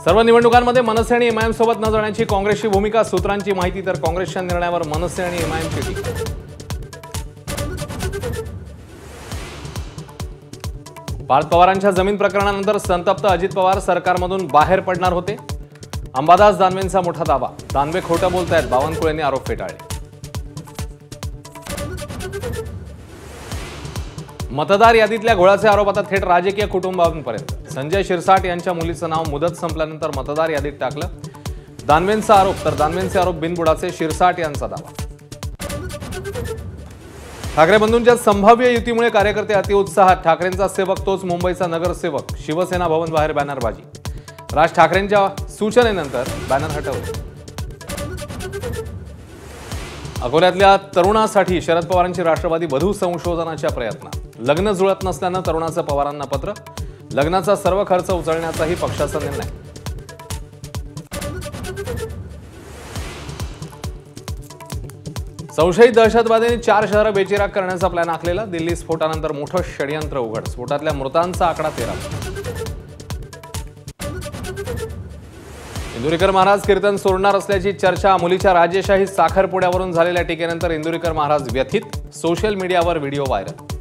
सर्व निवडणुकांमध्ये मनसे आणि एमआयएम सोबत न जाण्याची काँग्रेसची भूमिका, सूत्रांची माहिती तर काँग्रेसच्या निर्णयावर मनसे आणि एमआयएमची टीका। पार्थ पवारांच्या जमीन प्रकरणानंतर संतप्त अजित पवार सरकारमधून बाहेर पडणार होते। अंबादास दानवेंचा मोठा दावा, दानवे खोटं बोलतायत, बावनकुळेंनी आरोप फेटाळले। मतदार यादीतल्या घोळाचे आरोप आता थेट राजकीय कुटुंबांपर्यंत। संजय शिरसाट यांच्या मुलीचं नाव मुदत संपल्यानंतर मतदार यादीत टाकलं, दानवेंचा आरोप, तर दानवेंचे आरोप बिनबुडाचे, शिरसाट यांचा दावा। ठाकरे बंधूंच्या संभाव्य युतीमुळे कार्यकर्ते अतिउत्साहात, ठाकरेंचा सेवक तोच मुंबईचा नगरसेवक, शिवसेना भवन बाहेर बॅनरबाजी। राज ठाकरेंच्या सूचनेनंतर बॅनर हटवले। अकोल्यातल्या तरुणासाठी शरद पवारांची राष्ट्रवादी वधू संशोधनाच्या प्रयत्नात। लग्न जुळत नसल्यानं तरुणाचं पवारांना पत्र, लग्नाचा सर्व खर्च उचलण्याचाही पक्षाचा निर्णय। संशयित दहशतवाद्यांनी 4 शहरं बेचिराग करण्याचा प्लॅन आखलेला, दिल्ली स्फोटानंतर मोठं षडयंत्र उघड, स्फोटातल्या मृतांचा आकडा 13। इंदुरीकर महाराज कीर्तन सोडणार असल्याची चर्चा, मुलीच्या राजेशाही साखरपुड्यावरून झालेल्या टीकेनंतर इंदुरीकर महाराज व्यथित, सोशल मीडियावर व्हिडिओ व्हायरल।